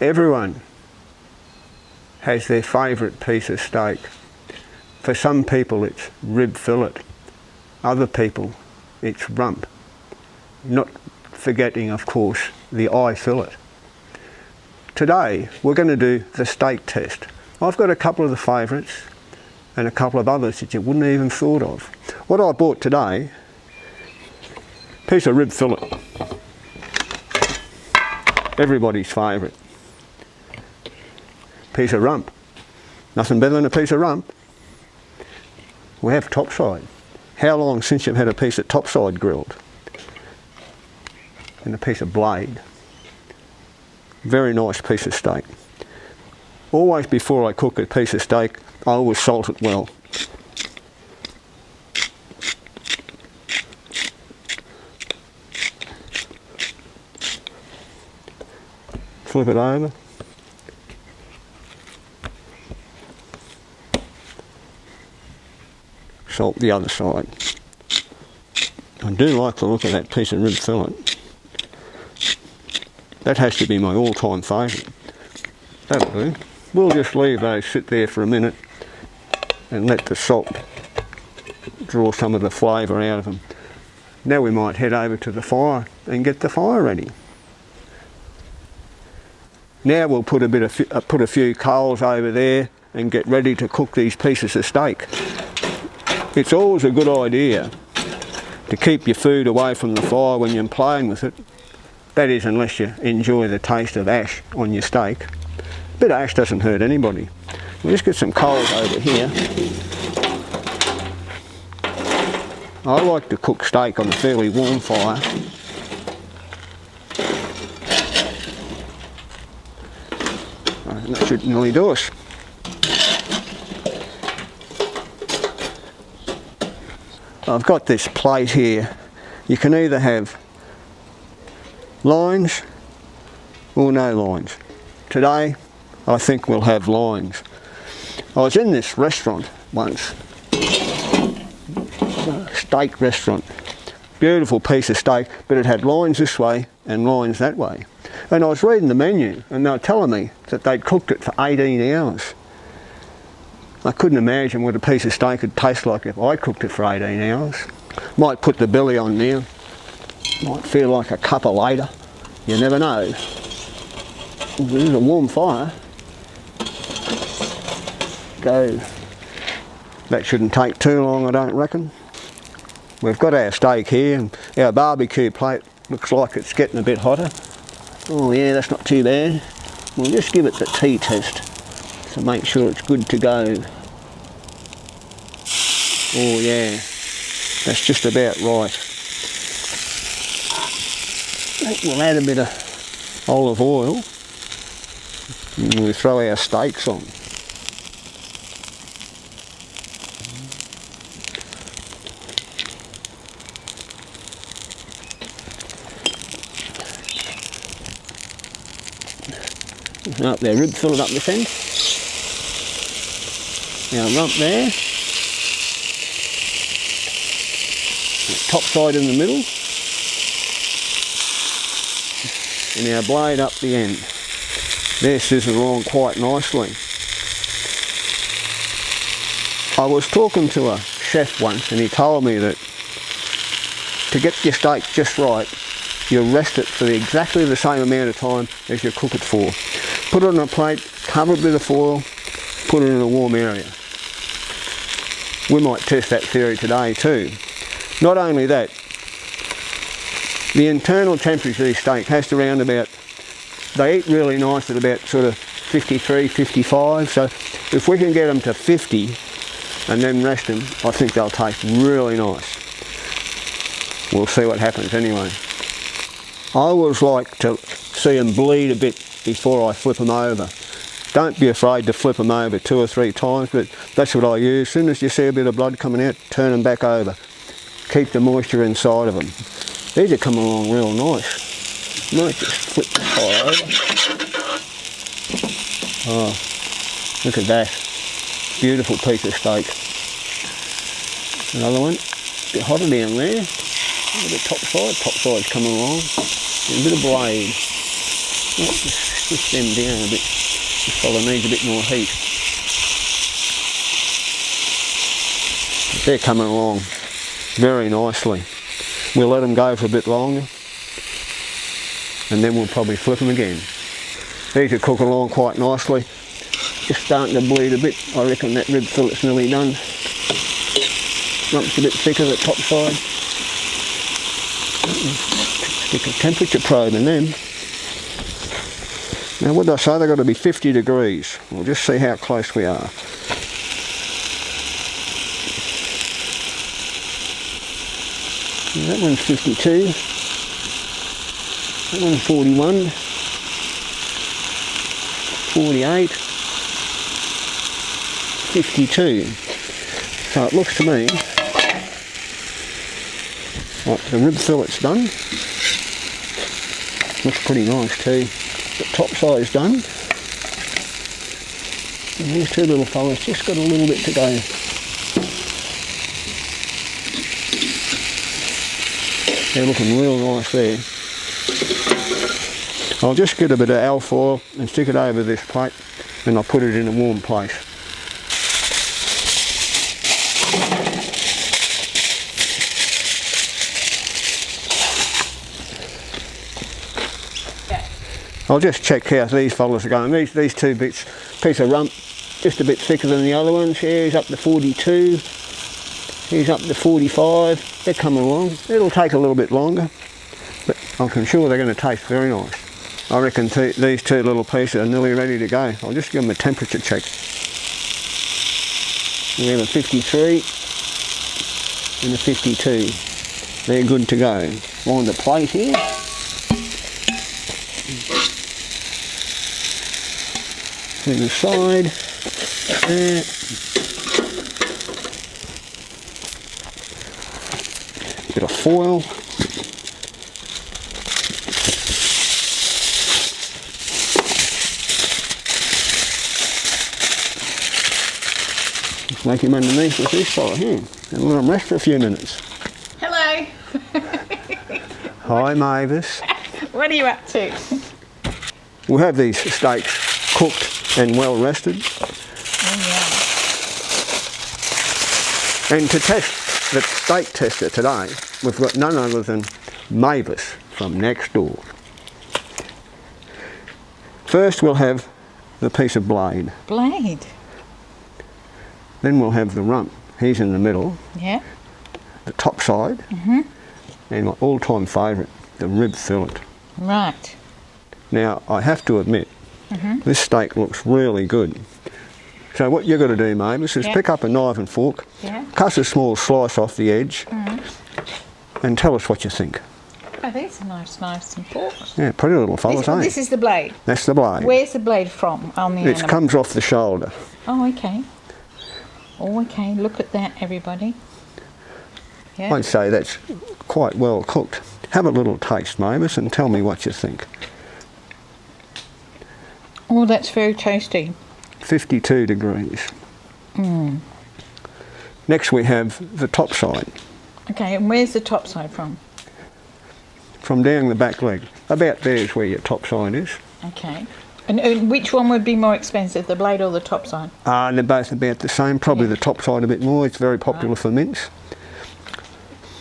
Everyone has their favourite piece of steak. For some people it's rib fillet, other people it's rump. Not forgetting, of course, the eye fillet. Today we're going to do the steak test. I've got a couple of the favourites and a couple of others that you wouldn't even thought of. What I bought today, piece of rib fillet, everybody's favourite. Piece of rump, nothing better than a piece of rump. We have topside. How long since you've had a piece of topside grilled? And a piece of blade. Very nice piece of steak. Always before I cook a piece of steak, I always salt it well. Flip it over. Salt the other side. I do like the look of that piece of rib fillet. That has to be my all-time favourite. That'll do. We'll just leave those sit there for a minute and let the salt draw some of the flavour out of them. Now we might head over to the fire and get the fire ready. Now we'll put a few coals over there and get ready to cook these pieces of steak. It's always a good idea to keep your food away from the fire when you're playing with it. That is, unless you enjoy the taste of ash on your steak. A bit of ash doesn't hurt anybody. We'll just get some coals over here. I like to cook steak on a fairly warm fire. And that should nearly do us. I've got this plate here. You can either have lines or no lines. Today I think we'll have lines. I was in this restaurant once, a steak restaurant, beautiful piece of steak, but it had lines this way and lines that way. And I was reading the menu and they were telling me that they'd cooked it for 18 hours. I couldn't imagine what a piece of steak would taste like if I cooked it for 18 hours. Might put the belly on now. Might feel like a cuppa later. You never know. This is a warm fire. Go. That shouldn't take too long, I don't reckon. We've got our steak here and our barbecue plate looks like it's getting a bit hotter. Oh yeah, that's not too bad. We'll just give it the tea test to make sure it's good to go. Oh yeah, that's just about right. We'll add a bit of olive oil and we'll throw our steaks on. Up there, rib fillet up this end. Now rump there. Top side in the middle. And our blade up the end. They're sizzling along quite nicely. I was talking to a chef once and he told me that to get your steak just right, you rest it for exactly the same amount of time as you cook it for. Put it on a plate, cover it with a foil, put it in a warm area. We might test that theory today too. Not only that, the internal temperature of these steak has to round about, they eat really nice at about sort of 53, 55, so if we can get them to 50 and then rest them, I think they'll taste really nice. We'll see what happens anyway. I always like to see them bleed a bit before I flip them over. Don't be afraid to flip them over 2 or 3 times, but that's what I use. As soon as you see a bit of blood coming out, turn them back over. Keep the moisture inside of them. These are coming along real nice. Might just flip the fire over. Oh, look at that. Beautiful piece of steak. Another one. A bit hotter down there. A bit top side's coming along. And a bit of blade. Let's just push them down a bit. This fella needs a bit more heat. They're coming along very nicely. We'll let them go for a bit longer and then we'll probably flip them again. These are cooking along quite nicely. Just starting to bleed a bit. I reckon that rib fillet's nearly done. Rump's a bit thicker, the top side. Stick a temperature probe in them. Now what did I say? They've got to be 50 degrees. We'll just see how close we are. That one's 52. That one's 41. 48. 52. So it looks to me like the rib fillet's done. Looks pretty nice too. The top side's done. And these two little fellas just got a little bit to go. They're looking real nice there. I'll just get a bit of alfoil and stick it over this plate and I'll put it in a warm place. I'll just check how these fellas are going. These two bits, piece of rump, just a bit thicker than the other ones here. He's up to 42. He's up to 45. They're coming along. It'll take a little bit longer, but I'm sure they're going to taste very nice. I reckon these two little pieces are nearly ready to go. I'll just give them a temperature check. We have a 53 and a 52. They're good to go. On the plate here. To the side. There. Bit of foil. Just make him underneath with this fella here and let him rest for a few minutes. Hello. Hi Mavis. What are you up to? We'll have these steaks cooked and well rested. Oh yeah. And to test the steak tester today, we've got none other than Mavis from next door. First we'll have the piece of blade. Blade. Then we'll have the rump. He's in the middle. Yeah. The top side. Mm-hmm. And my all-time favourite, the rib fillet. Right. Now I have to admit, this steak looks really good. So what you've got to do, Mavis, is pick up a knife and fork, cut a small slice off the edge, and tell us what you think. Oh, these are nice knives and forks. Yeah, pretty little fellas, ain't This is the blade. That's the blade. Where's the blade from on the It animal? comes off the shoulder. Oh, okay. Oh, okay. Look at that, everybody. Yeah. I'd say that's quite well cooked. Have a little taste, Mavis, and tell me what you think. Oh, that's very tasty. 52 degrees. Next we have the top side. Okay, and where's the top side from? From down the back leg. About there's where your top side is. Okay. And which one would be more expensive, the blade or the top side? They're both about the same. Probably the top side a bit more. It's very popular for mince.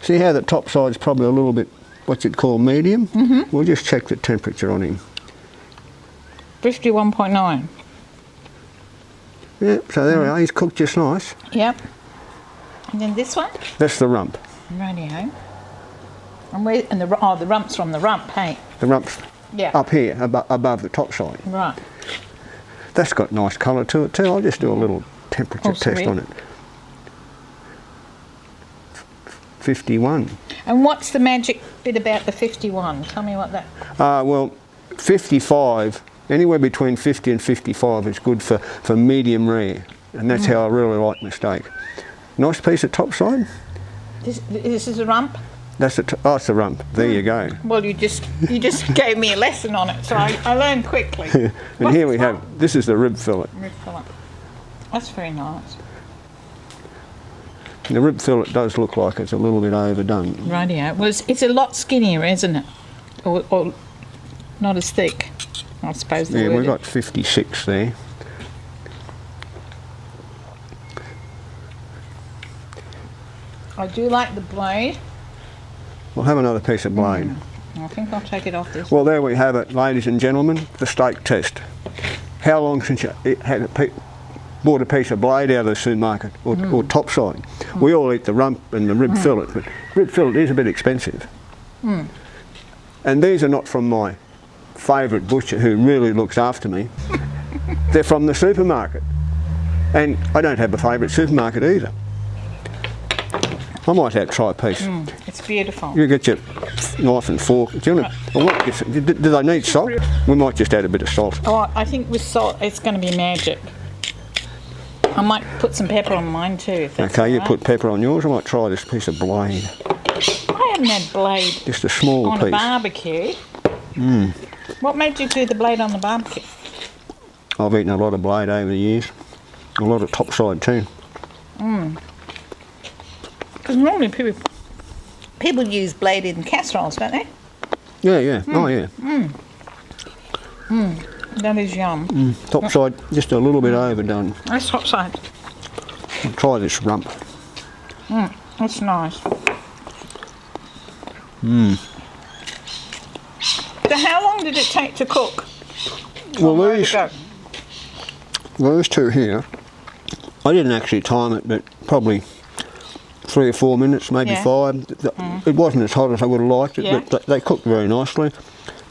See how the top side's probably a little bit what you'd call medium? We'll just check the temperature on him. 51.9. Yeah, so there we are. He's cooked just nice. Yep. And then this one? That's the rump. Rightio. And the rump's from the rump, hey? The rump's up here, above the top side. Right. That's got nice colour to it too. I'll just do a little temperature test on it. 51. And what's the magic bit about the 51? Tell me what that... Well, 55, anywhere between 50 and 55 is good for medium rare. And that's how I really like my steak. Nice piece of top side. This is a rump? That's it's a rump. There you go. Well, you just gave me a lesson on it, so I learned quickly. And here we have, this is the rib fillet. Rib fillet. That's very nice. The rib fillet does look like it's a little bit overdone. Rightio. Well, it's a lot skinnier, isn't it? Or not as thick. I suppose the Yeah, word we've got 56 there. I do like the blade. We'll have another piece of blade. I think I'll take it off this. Well, there we have it, ladies and gentlemen, the steak test. How long since you bought a piece of blade out of the supermarket or top siding? We all eat the rump and the rib fillet, but rib fillet is a bit expensive. And these are not from my favourite butcher who really looks after me. They're from the supermarket. And I don't have a favourite supermarket either. I might have to try a piece. It's beautiful. You get your knife and fork. Do you want to, do they need salt? We might just add a bit of salt. Oh, I think with salt, it's going to be magic. I might put some pepper on mine too. If that's Okay, you all right. put pepper on yours. I might try this piece of blade. I haven't had blade Just a small on piece. a barbecue. What made you do the blade on the barbecue? I've eaten a lot of blade over the years. A lot of topside too. Because normally people use blade in casseroles, don't they? Yeah, yeah. Oh, yeah. That is yum. Topside just a little bit overdone. That's top side. I'll try this rump. That's nice. So how long did it take to cook? Well, Where these, to go? those two here, I didn't actually time it, but probably 3 or 4 minutes, maybe Yeah. 5. It wasn't as hot as I would have liked it, Yeah. but they cooked very nicely.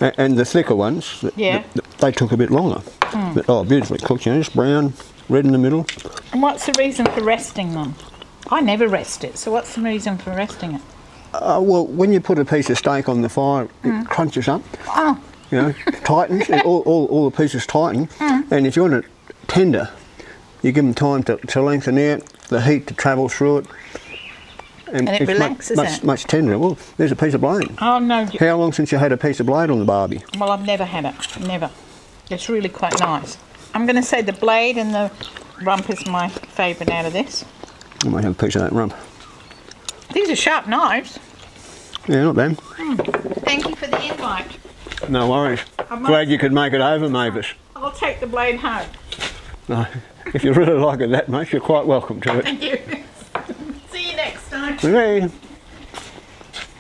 And the thicker ones, Yeah. they took a bit longer. But, oh, beautifully cooked, you know, just brown, red in the middle. And what's the reason for resting them? I never rest it, so what's the reason for resting it? Well, when you put a piece of steak on the fire, it crunches up, Oh, you know, tightens, all the pieces tighten. And if you want it tender, you give them time to lengthen out, the heat to travel through it. And it it's relaxes it. much tenderer. Well, there's a piece of blade. oh no. How long since you had a piece of blade on the barbie? Well, I've never had it. Never. It's really quite nice. I'm going to say the blade and the rump is my favourite out of this. I might have a piece of that rump. These are sharp knives. Yeah, not bad. Thank you for the invite. No worries. might- Glad you could make it over, Mavis. I'll take the blade home. No, if you really like it that much, you're quite welcome to it. Thank you. See you next time. Me.